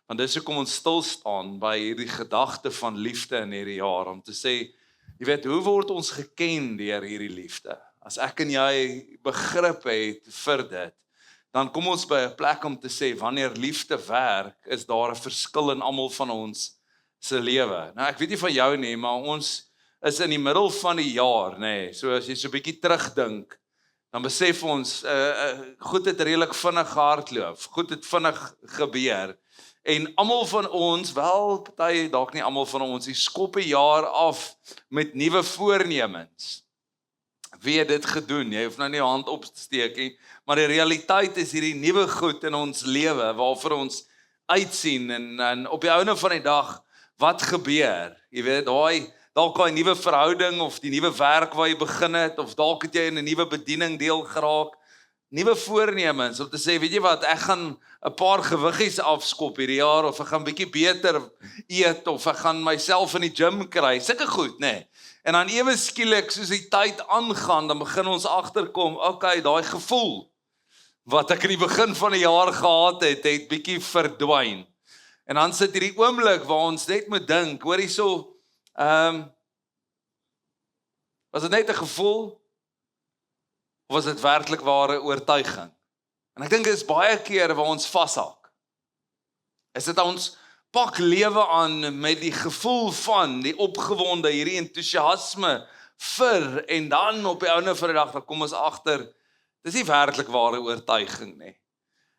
Want dis hoekom ons stil staan by hierdie gedagte van liefde in hierdie jaar, om te sê, jy weet, hoe word ons geken deur hierdie liefde? As ek en jy begrip het vir dit, dan kom ons by 'n plek om te sê, wanneer liefde werk, is daar 'n verskil in almal van ons se lewe. Nou, ek weet nie van jou nie, maar ons is in die middel van die jaar, nê, so as jy so 'n bietjie terugdink, dan besef ons, goed het redelik vinnig gehardloop, goed het vinnig gebeur, en almal van ons, wel, party, dalk nie almal van ons, die skop 'n jaar af met nuwe voornemens. Wie het dit gedoen? Jy hoef nou nie jou hand op te steek nie, maar die realiteit is hierdie nuwe goed in ons lewe, waarvoor ons uitsien, en op die einde van die dag, wat gebeur? Jy weet, dalk daai nuwe verhouding, of die nuwe werk waar jy begin het, of dalk het jy in 'n nuwe bediening deel geraak, nuwe voornemens, om te sê, weet jy wat, ek gaan 'n paar gewiggies afskop hierdie jaar, of ek gaan bietjie beter eet, of ek gaan myself in die gym kry, sulke goed, nê. En dan ewe skielik, soos die tyd aangaan, dan begin ons agterkom, okay, daai gevoel, wat ek in die begin van die jaar gehad het, het bietjie verdwyn. En dan sit hierdie oomblik, waar ons net moet dink, hoor hierso, was dit net 'n gevoel, of was dit werklik ware oortuiging? En ek dink dit is baie keer waar ons vashak. Is dit ons pak lewe aan met die gevoel van, die opgewonde, hierdie entoesiasme vir, en dan op die einde van die dag, dan kom ons agter, dis nie werklik ware oortuiging nie.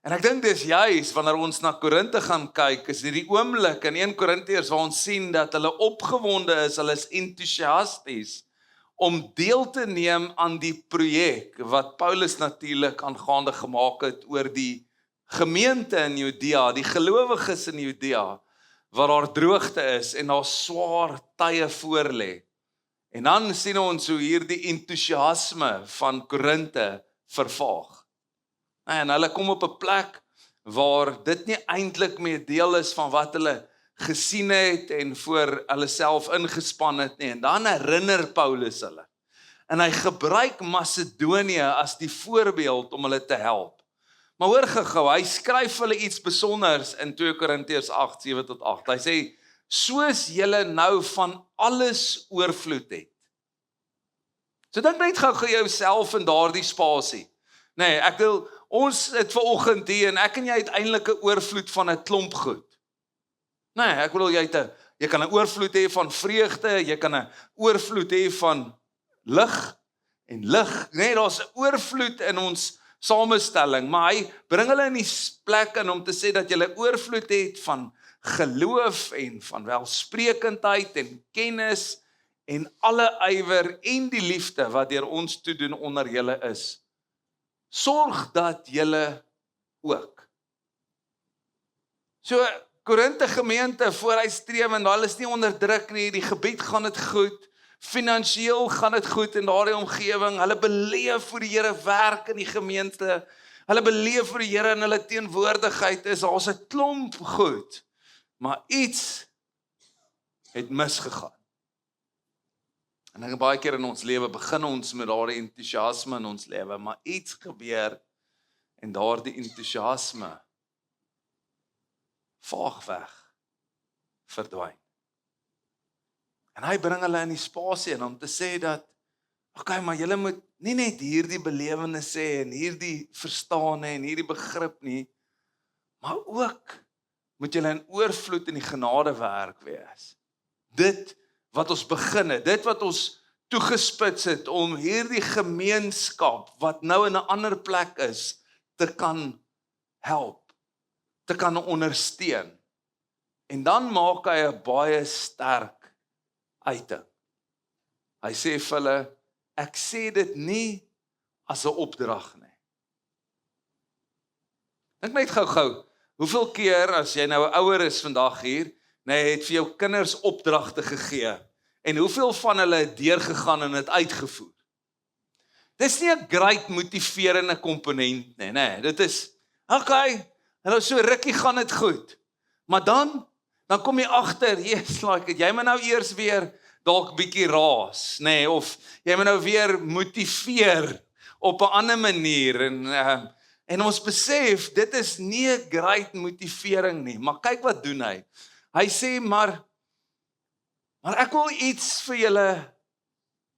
En ek dink dis juis, wanneer ons na Korinte gaan kyk, is hierdie oomblik in 1 Korintiërs, waar ons sien dat hulle opgewonde is, hulle is entoesiasties, om deel te neem aan die projek, wat Paulus natuurlik aangaande gemaak het, oor die gemeente in Judea, die gelowiges in Judea, waar daar droogte is, en daar swaar tye voorlê. En dan sien ons hoe hierdie entoesiasme van Korinte vervaag. En hulle kom op 'n plek, waar dit nie eintlik meer deel is van wat hulle gesien het, en voor hulle self ingespan het nie, en dan herinner Paulus hulle. En hy gebruik Macedonië as die voorbeeld om hulle te help. Maar hoor gou, hy skryf hulle iets besonders in 2 Korintiërs 8, 7-8. Hy sê, soos julle nou van alles oorvloed het. So dink net gou jouself in daardie spasie. Nee, ons het vanoggend hier, en ek en jy het eintlik 'n oorvloed van 'n klomp goed. Nee, ek bedoel, jy kan 'n oorvloed hê van vreugde, jy kan 'n oorvloed hê van lig, nee, daar's 'n oorvloed in ons samestelling, maar hy bring hulle in die plek in om te sê dat jy 'n oorvloed het van geloof, en van welsprekendheid, en kennis, en alle ywer, en die liefde, wat deur ons toedoen onder julle is. Sorg dat julle ook. So, Korinte gemeente, vooruitstreef, en hulle is nie onderdruk nie, die gebied gaan dit goed, finansieel gaan dit goed in daardie omgewing, hulle beleef hoe die Here werk in die gemeente, hulle beleef hoe die Here in hulle teenwoordigheid is, daar's 'n klomp goed, maar iets het misgegaan. En ek baie keer in ons lewe begin ons met daardie entoesiasme in ons lewe, maar iets gebeur, en daardie entoesiasme vaag weg, verdwyn. En hy bring hulle in die spasie in om te sê dat, okay, maar julle moet nie net hierdie belewenis hê, en hierdie verstaan hê, en hierdie begrip nie, maar ook moet julle in oorvloed in die genadewerk wees. Dit wat ons begin het, dit wat ons toegespits het, om hierdie gemeenskap, wat nou in 'n ander plek is, te kan help, te kan ondersteun. En dan maak hy 'n baie sterk uiting. Hy sê vir hulle, ek sê dit nie as 'n opdrag nie. Dink net gou, hoeveel keer as jy nou 'n ouer is vandag hier, het vir jou kinders opdragte gegee, en hoeveel van hulle het deurgegaan en het uitgevoer? Dis nie 'n great motiverende komponent nie, dit is, okay, en so rukkie gaan dit goed, maar dan kom jy agter, yes, like, jy moet nou eers weer dalk bietjie raas, of jy moet nou weer motiveer op 'n ander manier, en En ons besef, dit is nie 'n great motivering nie, maar kyk wat doen hy. Hy sê, maar ek wil iets vir julle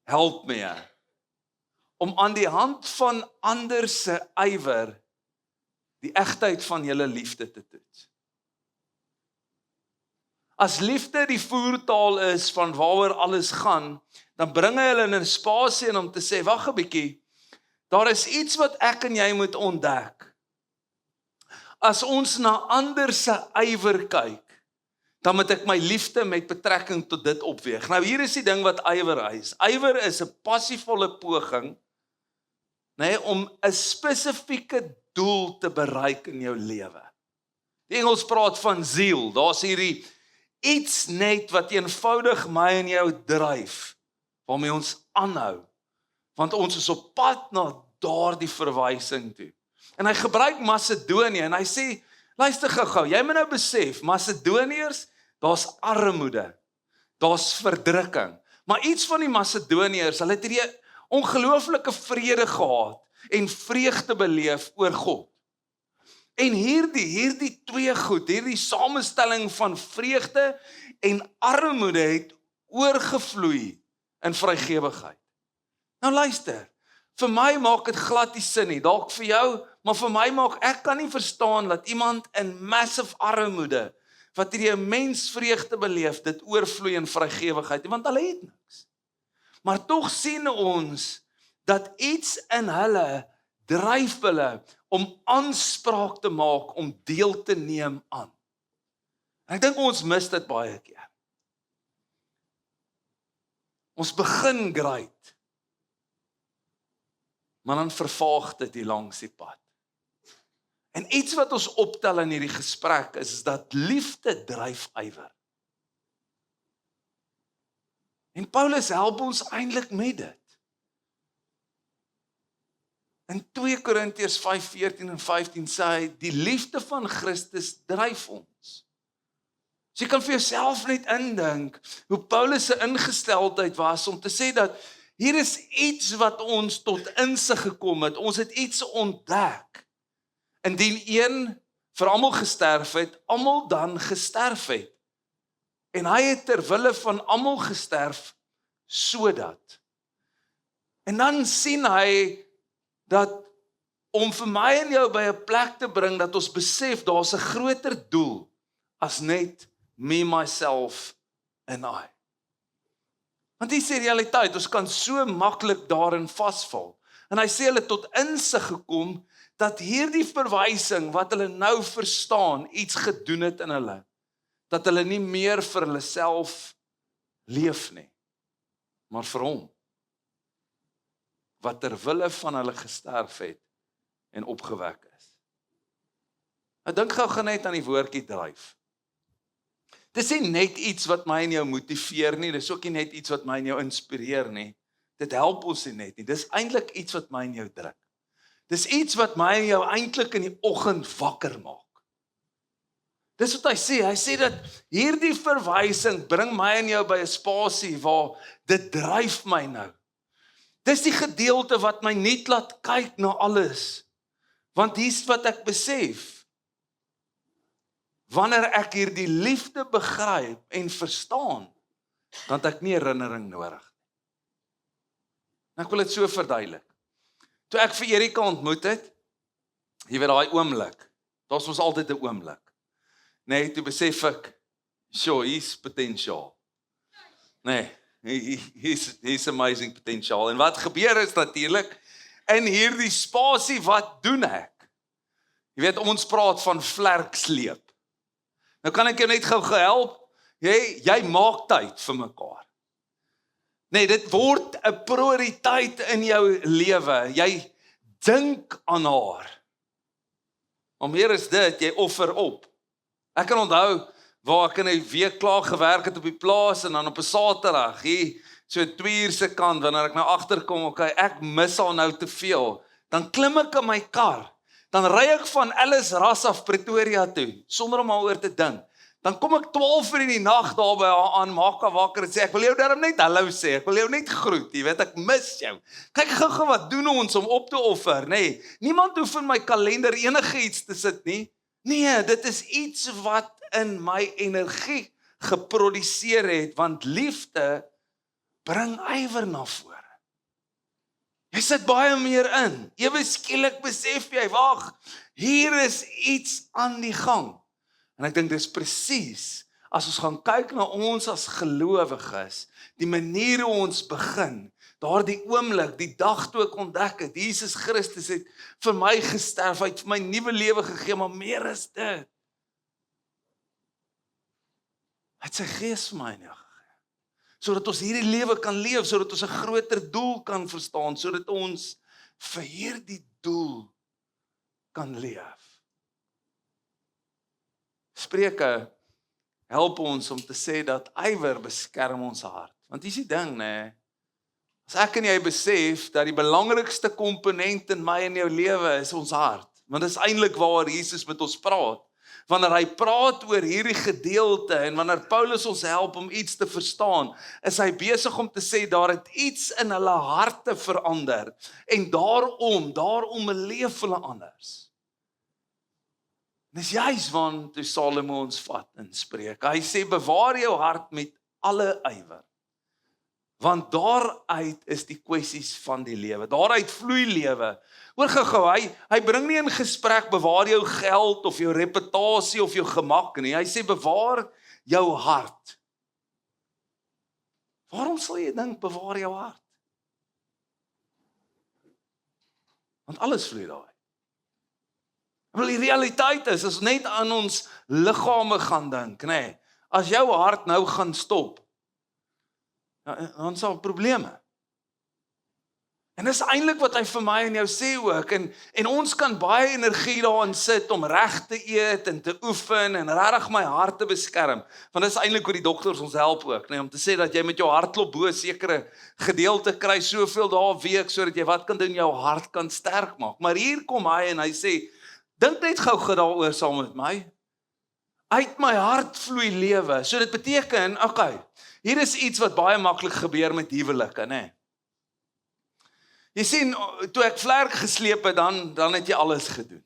help mee, om aan die hand van ander se ywer, die egtheid van julle liefde te toets. As liefde die voertaal is van waaroor alles gaan, dan bring hy hulle in 'n spasie en om te sê, wag 'n bietjie, daar is iets wat ek en jy moet ontdek. As ons na ander se ywer kyk, dan moet ek my liefde met betrekking tot dit opweeg. Nou hier is die ding wat ywer is. Ywer is 'n passievolle poging, om 'n spesifieke doel te bereik in jou lewe. Die Engels praat van ziel. Daar's hierdie iets net wat eenvoudig my en jou dryf, waarmee ons aanhou, want ons is op pad na daardie verwysing toe. En hy gebruik Macedonië en hy sê, luister gou-gou, jy moet nou besef, Macedoniërs, daar's armoede, daar's verdrukking, maar iets van die Macedoniërs, hulle het hierdie ongelooflike vrede gehad en vreugde beleef oor God. En hierdie twee goed, hierdie samestelling van vreugde en armoede het oorgevloei in vrygewigheid. Nou luister, vir my maak dit glad nie sin nie, dalk vir jou, maar vir my ek kan nie verstaan dat iemand in massive armoede, wat hierdie mens vreugde beleef, dit oorvloei in vrygewigheid, want hulle het niks. Maar tog sien ons, dat iets in hulle dryf hulle om aanspraak te maak, om deel te neem aan. En ek dink ons mis dit baie keer. Ons begin great, maar dan vervaag dit hier langs die pad. En iets wat ons optel in hierdie gesprek is dat liefde dryf ywer. En Paulus help ons eintlik met dit. In 2 Korintiërs 5:14 en 15 sê hy, die liefde van Christus dryf ons. So jy kan vir jouself net indink, hoe Paulus se ingesteldheid was, om te sê dat, hier is iets wat ons tot insig gekom het, ons het iets ontdek. Indien een vir almal gesterf het, almal dan gesterf het. En hy het ter wille van almal gesterf, sodat. En dan sien hy, dat om vir my en jou by 'n plek te bring, dat ons besef, daar's 'n groter doel, as net me, myself and I. Want hier is die realiteit, ons kan so maklik daarin vasval. En hy sê hulle tot insig gekom, dat hierdie verwysing, wat hulle nou verstaan, iets gedoen het in hulle. Dat hulle nie meer vir hulle self leef nie, maar vir hom. Wat ter wille van hulle gesterf het, en opgewek is. Ek dink gou net aan die woordjie dryf. Dis nie net iets wat my en jou motiveer nie, dis ook nie net iets wat my en jou inspireer nie. Dit help ons nie net nie, dis eintlik iets wat my en jou druk. Dis iets wat my en jou eintlik in die oggend wakker maak. Dis wat hy sê dat hierdie verwysing bring my en jou by 'n spasie waar dit dryf my nou. Dis die gedeelte wat my net laat kyk na alles. Want hier's wat ek besef. Wanneer ek hierdie liefde begryp en verstaan, dan het ek nie herinnering nodig. Ek wil dit so verduidelik. Toe ek vir Erika ontmoet het, jy weet daai oomblik, daar's ons altyd 'n oomblik. Nee, toe besef ek, sure, hier's potentiaal. Nee, hier's amazing potentiaal. En wat gebeur is natuurlik, in hierdie spasie, wat doen ek? Jy weet, ons praat van vlerksleep. Nou kan ek jou net gou help, jy maak tyd vir mekaar. Nee, dit word 'n prioriteit in jou lewe. Jy dink aan haar. Maar meer is dit, jy offer op. Ek kan onthou, waar ek in 'n week klaar gewerk het op die plaas, en dan op 'n Saterdag, hier, so 2 uur se kant, wanneer ek nou agterkom, okay, ek mis al nou te veel, dan klim ek in my kar, dan ry ek van Ellis Ras af Pretoria toe, sonder om daaroor te dink. Dan kom ek 12 uur in die nag daar by haar aan, maak haar wakker en sê, ek wil jou daarom net hallo sê, ek wil jou net groet, jy weet, ek mis jou. Kyk gou wat doen ons om op te offer, nee. Niemand hoef in my kalender enige iets te sit nie. Nee, dit is iets wat in my energie geproduseer het, want liefde bring ywer na vore. Jy sit baie meer in. Ewe skielik besef jy, wag, hier is iets aan die gang. En ek dink dis presies, as ons gaan kyk na ons as gelowiges, die manier hoe ons begin, daardie oomblik, die dag toe ek ontdek het, Jesus Christus het vir my gesterf, hy het vir my nuwe lewe gegee, maar meer is dit. Hy het sy gees vir my gegee, sodat ons hierdie lewe kan leef, sodat ons 'n groter doel kan verstaan, sodat ons vir hierdie doel kan leef. Spreuke help ons om te sê dat ywer beskerm ons hart. Want dis die ding, nee. As ek en jy besef dat die belangrikste komponent in my en jou lewe is ons hart. Want dis eintlik waar Jesus met ons praat. Wanneer hy praat oor hierdie gedeelte en wanneer Paulus ons help om iets te verstaan, is hy besig om te sê daar het iets in hulle harte verander en daarom leef hulle anders. Dis juist want toe Salomo ons vat in Spreuke. Hy sê bewaar jou hart met alle ywer. Want daaruit is die kwessies van die lewe. Daaruit vloei lewe. Hoor gou, hy bring nie in gesprek bewaar jou geld of jou reputasie of jou gemak nie. Hy sê bewaar jou hart. Waarom sal jy dink bewaar jou hart? Want alles vloei daaruit. Wel die realiteit is, as net aan ons liggame gaan dink, nee, as jou hart nou gaan stop, dan is daar probleme. En dis eintlik wat hy vir my en jou sê ook, en ons kan baie energie daarin sit om reg te eet en te oefen en regtig my hart te beskerm, want dis eintlik hoe die dokters ons help ook, nee, om te sê dat jy met jou hartklop bo sekere gedeelte kry soveel dae 'n week, sodat jy wat kan doen, jou hart kan sterk maak. Maar hier kom hy en hy sê, dink net gou daaroor saam met my. Uit my hart vloei lewe. So dit beteken, okay, hier is iets wat baie maklik gebeur met huwelike, nê. Jy sien, toe ek vlerk gesleep het, dan het jy alles gedoen.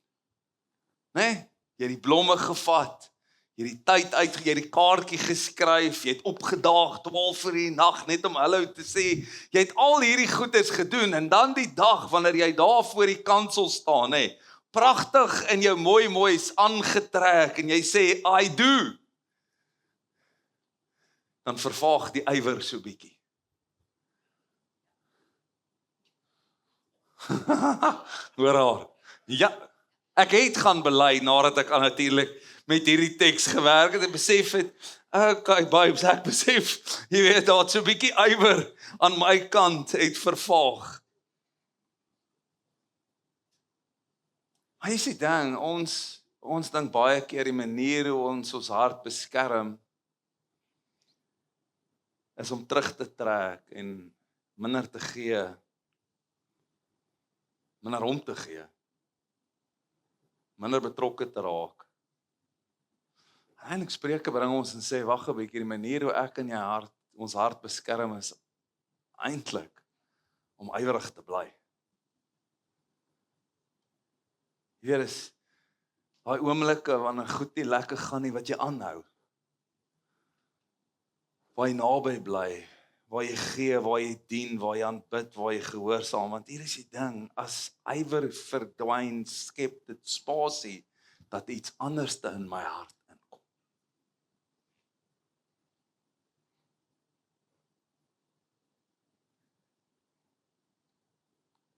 Nê? Jy het die blomme gevat, jy het die tyd uit, jy het die kaartjie geskryf, jy het opgedaag 12 uur die nag net om hallo te sê. Jy het al hierdie goedes gedoen en dan die dag wanneer jy daar voor die kansel staan, nê. Pragtig en jou moois aangetrek en jy sê, I do. Dan vervaag die ywer so bietjie. Hoor haar. Ja, ek het gaan bely nadat ek natuurlik met hierdie teks gewerk het en besef het, okay, babes, ek besef, jy weet, daar so bietjie ywer aan my kant het vervaag. Maar jy sê ding, ons dink baie keer die manier hoe ons hart beskerm is om terug te trek en minder te gee, minder om te gee, minder betrokke te raak. Eintlik Spreuke bring ons en sê, wag 'n bietjie, die manier hoe ek in ons hart beskerm is eintlik om ywerig te bly. Hier is daai oomblikke wanneer goed nie lekker gaan nie, wat jy aanhou. Waar jy naby bly, waar jy gee, waar jy dien, waar jy aanbid, waar jy gehoorsaam, want hier is die ding, as ywer verdwyn, skep dit spasie, dat iets anderste in my hart inkom.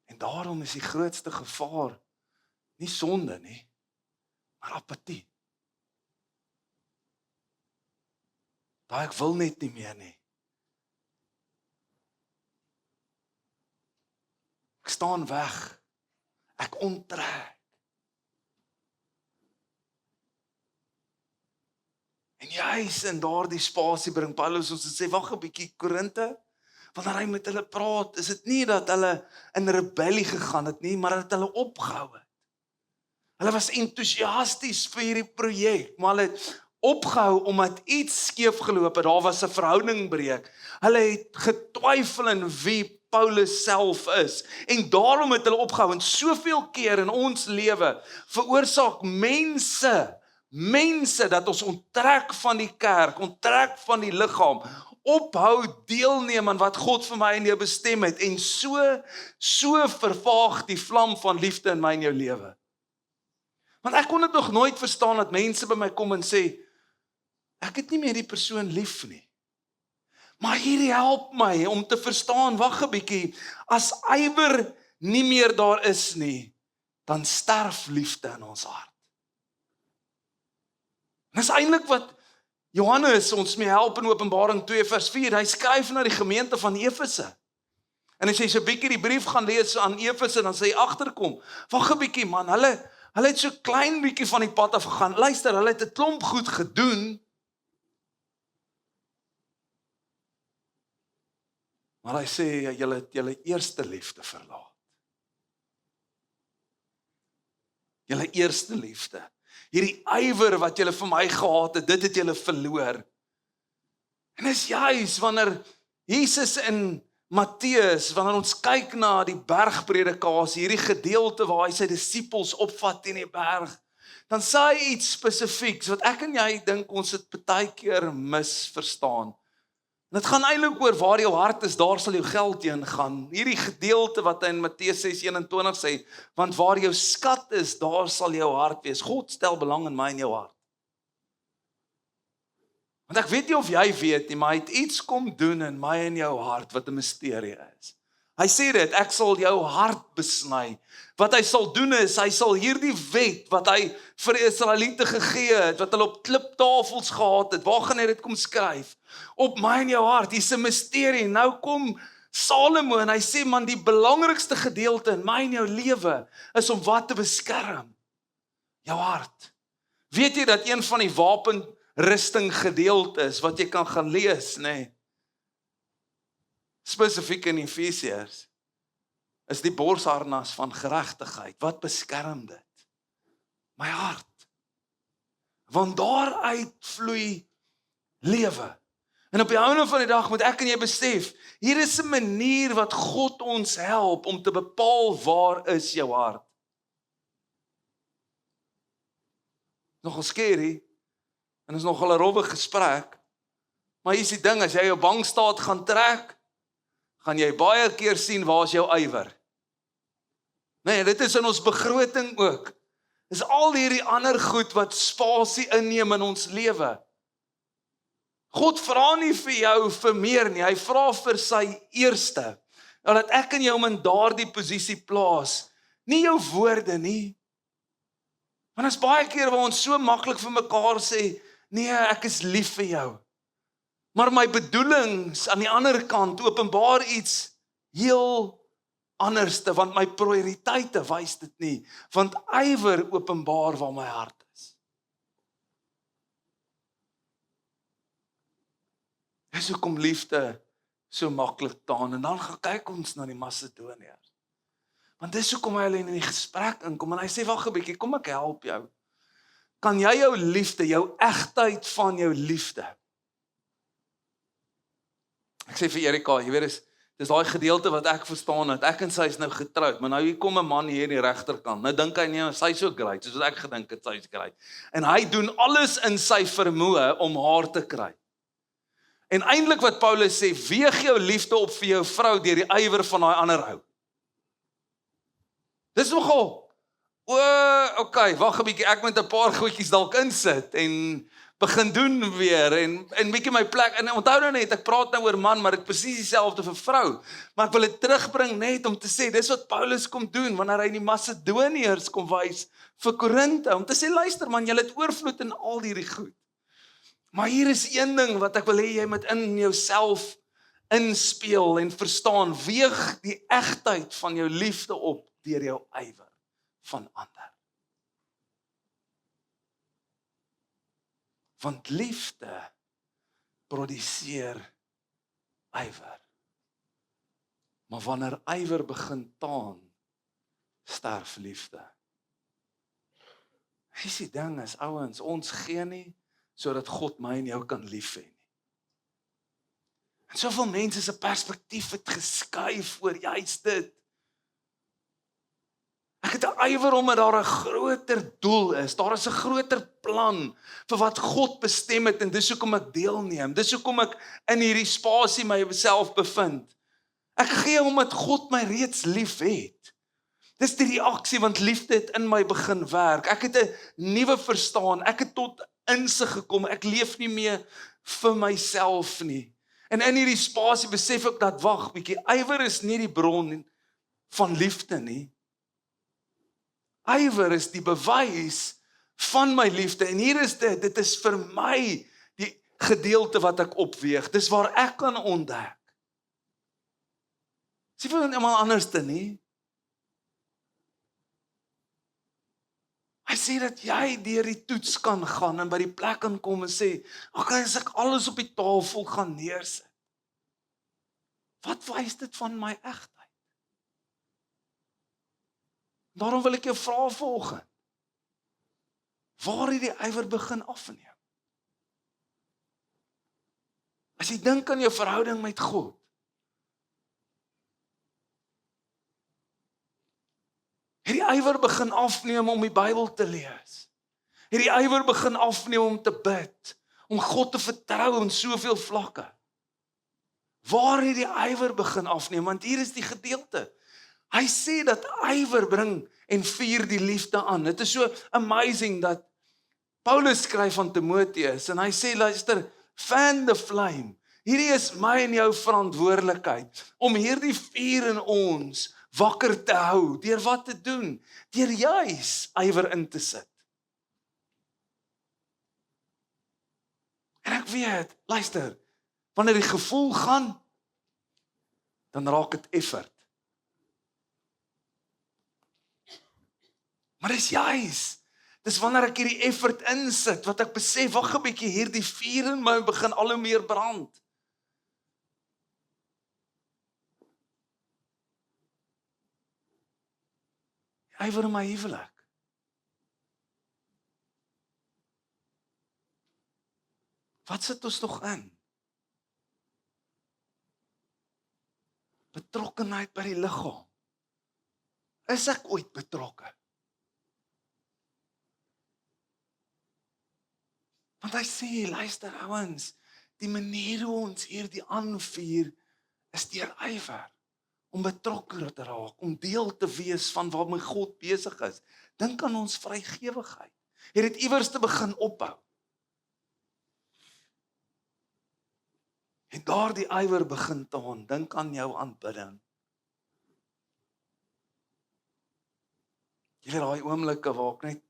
En daarom is die grootste gevaar, nie sonde nie, maar apatie. Daai ek wil net nie meer nie. Ek staan weg. Ek onttrek. En juis in daardie spasie bring Paulus ons en sê, wag 'n bietjie Korinte, wanneer hy met hulle praat, is dit nie dat hulle in rebellie gegaan het nie, maar dat hulle opgehou het. Hulle was entoesiasties vir hierdie projek, maar hulle het opgehou omdat iets skeef geloop het, daar was 'n verhouding breek. Hulle het getwyfel in wie Paulus self is, en daarom het hulle opgehou, en soveel keer in ons lewe veroorsaak mense dat ons onttrek van die kerk, onttrek van die liggaam, ophou deelneem aan wat God vir my en jou bestem het, en so vervaag die vlam van liefde in my en jou lewe. Want ek kon dit nog nooit verstaan dat mense by my kom en sê, ek het nie meer die persoon lief nie. Maar hierdie help my om te verstaan, wag 'n bietjie, as ywer nie meer daar is nie, dan sterf liefde in ons hart. En dis eintlik wat Johannes ons mee help in Openbaring 2 vers 4, hy skryf na die gemeente van Efese. En as jy so 'n bietjie die brief gaan lees aan Efese, dan sê jy agterkom, wag 'n bietjie man, hulle het so klein bietjie van die pad af gegaan. Luister, hulle het 'n klomp goed gedoen, maar hy sê, julle het julle eerste liefde verlaat. Julle eerste liefde. Hierdie ywer wat julle vir my gehad het, dit het julle verloor. En dis juis wanneer Jesus in Matteus, wanneer ons kyk na die bergpredikasie, hierdie gedeelte waar hy sy disippels opvat teen die berg, dan sê hy iets spesifieks, wat ek en jy dink ons het baie keer misverstaan. En dit gaan eintlik oor waar jou hart is, daar sal jou geld heen gaan. Hierdie gedeelte wat hy in Matteus 6:21 sê, want waar jou skat is, daar sal jou hart wees. God stel belang in my en jou hart. Want ek weet nie of jy weet nie, maar hy het iets kom doen in my en jou hart wat 'n misterie is. Hy sê dit, ek sal jou hart besny. Wat hy sal doen is, hy sal hierdie wet wat hy vir die Israeliete gegee het, wat hulle op kliptafels gehad het, waar gaan hy dit kom skryf? Op my en jou hart, hier's 'n misterie. Nou kom Salomo en hy sê, man, die belangrikste gedeelte in my en jou lewe is om wat te beskerm? Jou hart. Weet jy dat een van die wapenrusting gedeeltes wat jy kan gaan lees, nê? Spesifiek in Efesiërs, is die borsharnas van geregtigheid. Wat beskerm dit? My hart. Want daaruit vloei lewe. En op die einde van die dag moet ek en jy besef, hier is 'n manier wat God ons help om te bepaal waar is jou hart. Nogal scary, en is nogal 'n rowwe gesprek, maar hier is die ding, as jy jou bankstaat gaan trek, gaan jy baie keer sien waar is jou ywer. Nee, dit is in ons begroting ook. Dis al hierdie ander goed wat spasie inneem in ons lewe. God vra nie vir jou vir meer nie, hy vra vir sy eerste. Nou dat ek en jou hom in daardie posisie plaas, nie jou woorde nie. Want is baie keer waar ons so maklik vir mekaar sê, nee, ek is lief vir jou. Maar my bedoelings aan die ander kant openbaar iets heel anderste, want my prioriteite wys dit nie, want ywer openbaar waar my hart is. Dis hoekom liefde so maklik taan, en dan gaan kyk ons na die Macedoniërs. Want dis hoekom hy hulle in die gesprek inkom, en hy sê, wag 'n bietjie, kom ek help jou. Kan jy jou liefde, jou egtheid van jou liefde? Ek sê vir Erika, jy weet, dis daai gedeelte wat ek verstaan het, ek en sy is nou getroud, maar nou hier kom 'n man hier in die regterkant, nou dink hy nie, sy is so great, soos wat ek gedink het, sy is great. En hy doen alles in sy vermoë om haar te kry. En eintlik wat Paulus sê, weeg jou liefde op vir jou vrou deur die ywer van daai ander ou. Dis nogal, okay, wag 'n bietjie, ek moet 'n paar goedjies dalk insit, en begin doen weer, en bietjie my plek, en onthou nou net, ek praat nou oor man, maar dit presies dieselfde vir vrou, maar ek wil dit terugbring net om te sê, dis wat Paulus kom doen, wanneer hy die Macedoniërs kom wys vir Korinthe, om te sê, luister man, julle het oorvloed in al hierdie goed, maar hier is een ding wat ek wil hê, jy moet in jouself inspeel en verstaan, weeg die egtheid van jou liefde op, deur jou ywer van ander. Want liefde produseer ywer. Maar wanneer ywer begin taan, sterf liefde. Dis die ding is, ouens, ons gee nie sodat God my en jou kan lief hê nie. En soveel mense se perspektief het geskuif oor juist dit. Ek het 'n ywer omdat daar 'n groter doel is. Daar is 'n groter plan vir wat God bestem het en dis hoekom ek deelneem. Dis hoekom ek in hierdie spasie myself bevind. Ek gee omdat God my reeds lief het. Dis die reaksie want liefde het in my begin werk. Ek het 'n nuwe verstaan. Ek het tot insig gekom. Ek leef nie meer vir myself nie. En in hierdie spasie besef ek dat wag bietjie, ywer is nie die bron van liefde nie. Ywer is die bewys van my liefde en hier is dit is vir my die gedeelte wat ek opweeg. Dis waar ek kan ontdek. Sien vir iemand anders te nie. Hy sê dat jy deur die toets kan gaan en by die plek kan kom en sê, okay, as ek alles op die tafel gaan neersit, wat wys dit van my egtheid? Daarom wil ek jou vra vanoggend, waar het die ywer begin afneem? As jy dink aan jou verhouding met God, het die ywer begin afneem om die Bybel te lees. Het die ywer begin afneem om te bid, om God te vertrou in soveel vlakke. Waar het die ywer begin afneem? Want hier is die gedeelte. Hy sê dat ywer bring en vier die liefde aan. Dit is so amazing dat Paulus skryf van Timoteus en hy sê, luister, fan the flame. Hierdie is my en jou verantwoordelikheid om hierdie vuur in ons wakker te hou. Deur wat te doen? Deur juis ywer in te sit. En ek weet, luister, wanneer die gevoel gaan, dan raak dit effort. Maar dis juis, dis wanneer ek hierdie effort insit, wat ek besef, wag 'n bietjie, hierdie vuur in my begin al hoe meer brand. Ywer in my huwelik. Wat sit ons nog in? Betrokkenheid by die liggaam. Is ek ooit betrokke? Want hy sê, luister ouens, die manier hoe ons hierdie aanvuur is deur ywer, om betrokke te raak, om deel te wees van waarmee God besig is. Dink aan ons vrygewigheid. Jy het dit iewers te begin opbou. En daardie ywer begin toon, dink aan jou aanbidding. Jy weet daai oomblikke waar ek net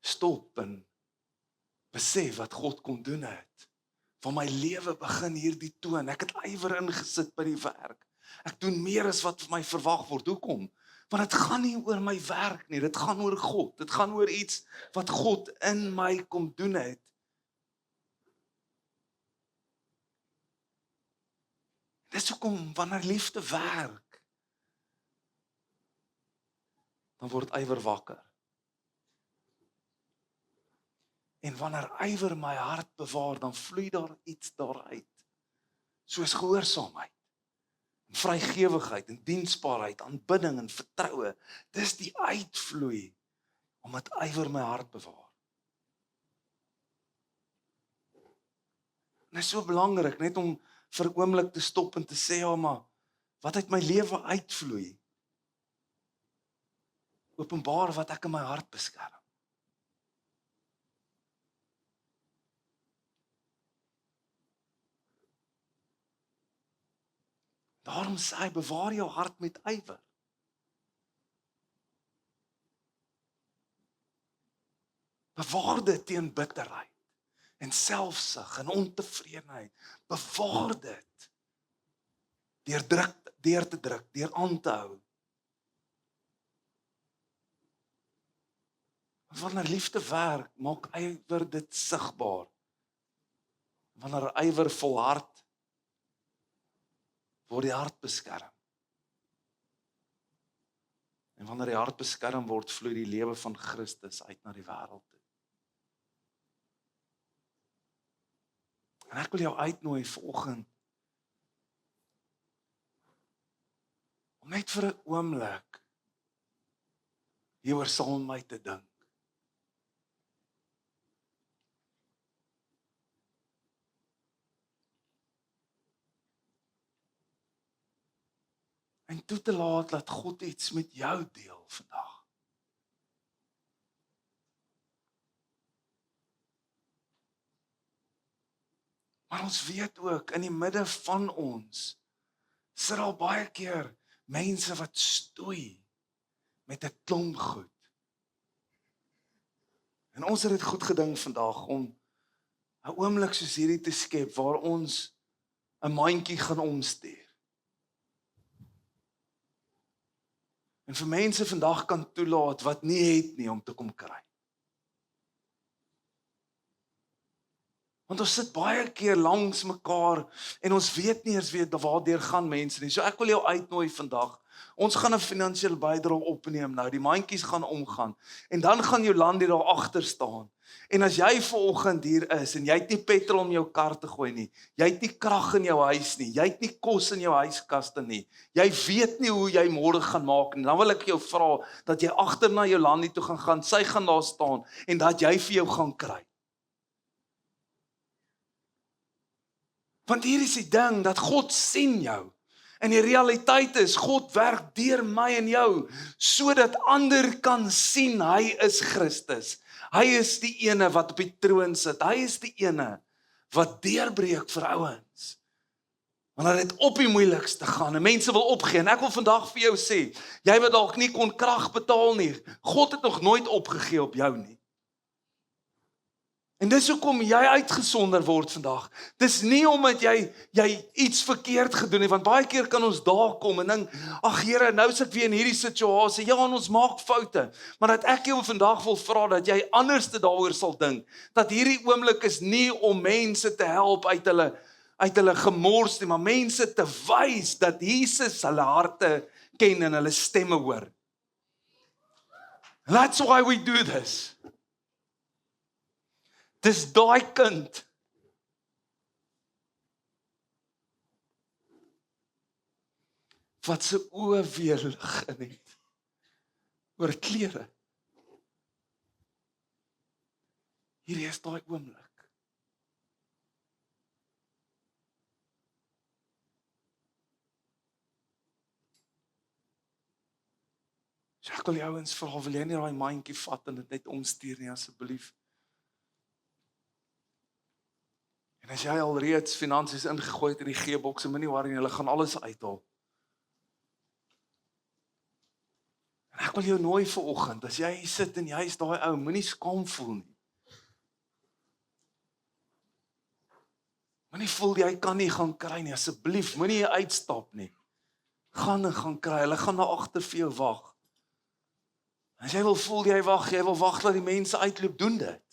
stop en besef wat God kon doen het. Van my lewe begin hierdie toon. Ek het ywer ingesit by die werk. Ek doen meer as wat vir my verwag word. Hoekom? Want dit gaan nie oor my werk nie, dit gaan oor God. Dit gaan oor iets wat God in my kom doen het. Dis hoekom wanneer liefde werk, dan word ywer wakker. En wanneer ywer my hart bewaar, dan vloei daar iets daaruit. Soos gehoorsaamheid, vrygewigheid en diensbaarheid, aanbidding en vertroue. Dis die uitvloei omdat ywer my hart bewaar. En dit is so belangrik net om vir 'n oomblik te stop en te sê, ja, maar wat uit my lewe uitvloei? Openbaar wat ek in my hart beskerm. Daarom sê hy, bewaar jou hart met ywer. Bewaar dit teen bitterheid en selfsug en ontevredenheid. Bewaar dit deur te druk, deur aan te hou. Wanneer liefde werk, maak ywer dit sigbaar. Wanneer ywer volhard, word die hart beskerm. En wanneer die hart beskerm word, vloei die lewe van Christus uit na die wêreld toe. En ek wil jou uitnooi vanoggend om net vir 'n oomblik hieroor saam met my te dink. En toe te laat dat God iets met jou deel vandag. Maar ons weet ook, in die midde van ons, sit al baie keer mense wat stoei met 'n klomp goed. En ons het dit goed gedink vandag om 'n oomblik soos hierdie te skep, waar ons 'n mandjie gaan omstuur. En vir mense vandag kan toelaat wat nie het nie om te kom kry. Want ons sit baie keer langs mekaar en ons weet nie eens waardeur gaan mense nie. So ek wil jou uitnooi vandag. Ons gaan 'n finansiële bydrae opneem nou. Die mandjies gaan omgaan. En dan gaan Jolandi daar agter staan. En as jy vanoggend hier is en jy het nie petrol om jou kar te gooi nie, jy het nie krag in jou huis nie, jy het nie kos in jou huiskaste nie, jy weet nie hoe jy môre gaan maak nie, dan wil ek jou vra dat jy agter na Jolandi toe gaan, sy gaan daar staan en dat jy vir jou gaan kry. Want hier is die ding, dat God sien jou. En die realiteit is, God werk deur my en jou, sodat ander kan sien, hy is Christus. Hy is die ene wat op die troon sit. Hy is die ene wat deurbreek vir ouens. Wanneer dit op die moeilikste gaan en mense wil opgee. En ek wil vandag vir jou sê, jy wat dalk nie kon krag betaal nie, God het nog nooit opgegee op jou nie. En dis hoekom jy uitgesonder word vandag. Dis nie omdat jy iets verkeerd gedoen het, want baie keer kan ons daar kom en dink, ag Here, nou is ek weer in hierdie situasie. Ja, en ons maak foute. Maar dat ek jou vandag wil vra dat jy anders daaroor sal dink, dat hierdie oomblik is nie om mense te help uit hulle gemors nie, maar mense te wys dat Jesus hulle harte ken en hulle stemme hoor. That's why we do this. Dis daai kind wat sy oë weer lig in het oor klere. Hierdie is daai oomblik. So ek wil die ouens vra, wil jy nie daai mandjie vat en dit net omstuur nie asseblief? En as jy al reeds finansies ingegooi het in die G-boks, moenie worry, hulle gaan alles uithaal. En ek wil jou nooi vanoggend, as jy sit en jy is daai ou, moenie skaam voel nie. Moenie voel jy kan nie gaan kry nie, asseblief, moenie jy uitstap nie. Gaan en gaan kry, hulle gaan daar agter vir jou wag. As jy wil voel jy wil wag dat die mense uitloop, doen dit.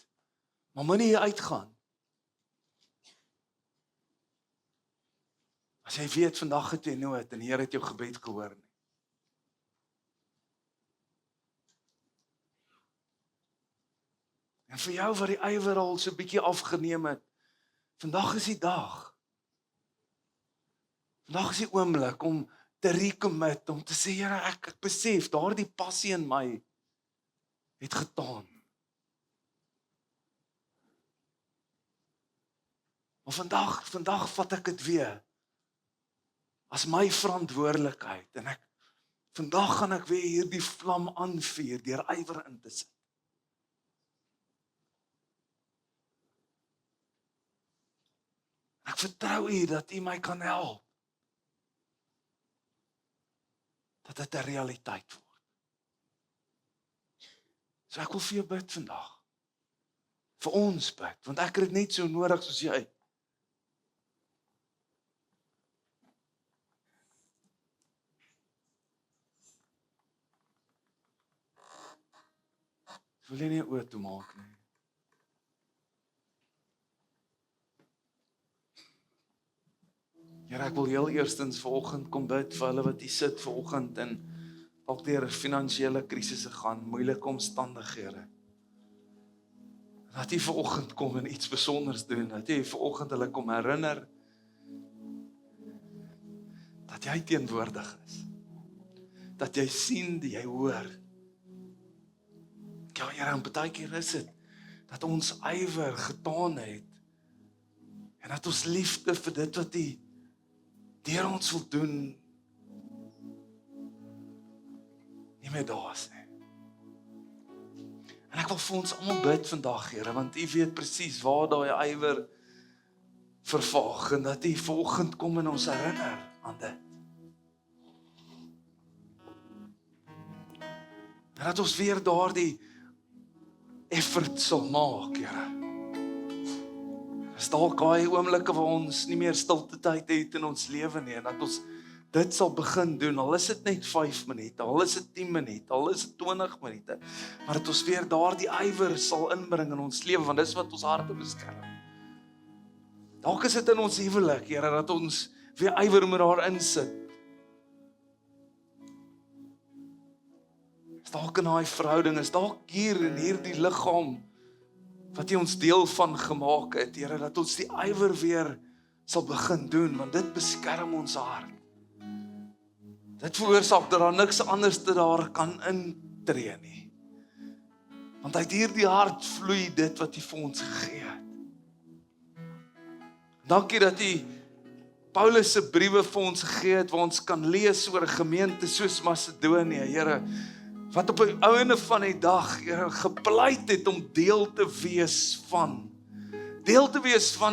Maar moenie jy uitgaan. As jy weet, vandag het jy nood en die Here het jou gebed gehoor nie. En vir jou wat die ywer al so 'n bietjie afgeneem het, vandag is die dag. Vandag is die oomblik om te recommit, om te sê, Here, ek besef, daardie passie in my het getaan. Maar vandag vat ek dit weer as my verantwoordelikheid en vandag gaan ek weer hierdie vlam aanvuur deur ywer in te sit. Ek vertrou U dat U my kan help. Dat dit 'n realiteit word. So ek wil vir jou bid vandag. Vir ons bid, want ek het dit net so nodig soos jy. Wil jy nie oor toe maak nie? Here, ek wil heel eerstens vanoggend kom bid vir hulle wat hier sit vanoggend en dalk deur finansiële krisisse gaan, moeilike omstandighede. Dat jy vanoggend kom en iets besonders doen, dat jy vanoggend hulle kom herinner, dat jy teenwoordig is. Dat jy sien, dat jy hoor. Ja, Here, en baie keer is dit, dat ons ywer getaan het, en dat ons liefde vir dit wat jy deur ons wil doen, nie meer daar is nie. En ek wil vir ons almal bid vandag, Here, want U weet presies waar daai ywer vervaag, en dat U vanoggend kom en ons herinner aan dit. En dat ons weer daardie effort sal maak, Here. Is dalk daai oomblikke waar ons nie meer stilte tyd het in ons lewe nie, en dat ons dit sal begin doen, al is dit net 5 minute, al is dit 10 minute, al is dit 20 minute, maar dat ons weer daardie ywer sal inbring in ons lewe, want dis wat ons harte beskerm. Dalk is dit in ons huwelik, Here, dat ons weer ywer met daar insit. Is dalk in daai verhouding, is dalk hier in hierdie liggaam, wat jy ons deel van gemaak het, Here, dat ons die ywer weer sal begin doen, want dit beskerm ons hart. Dit veroorsaak dat daar niks anders te daar kan intree nie. Want uit hierdie hart vloei dit wat jy vir ons gegee het. Dankie dat jy Paulus se briewe vir ons gegee het, waar ons kan lees oor 'n gemeente soos Macedonië, Here, wat op die ouene van die dag, Here, gepleit het om deel te wees van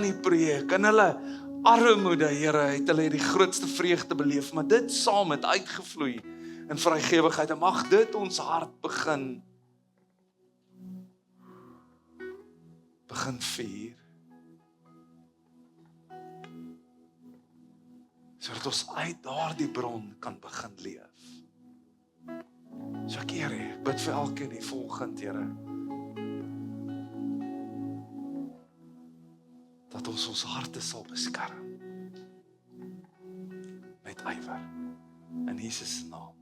die projek. In hulle armoede, Here, het hulle die grootste vreugde beleef, maar dit saam het uitgevloei in vrygewigheid, en mag dit ons hart begin vier, sodat ons uit daardie bron kan begin leef. So ek, Here, ek bid vir elkeen die volgende, Here, dat ons harte sal beskerm met ywer in Jesus se naam.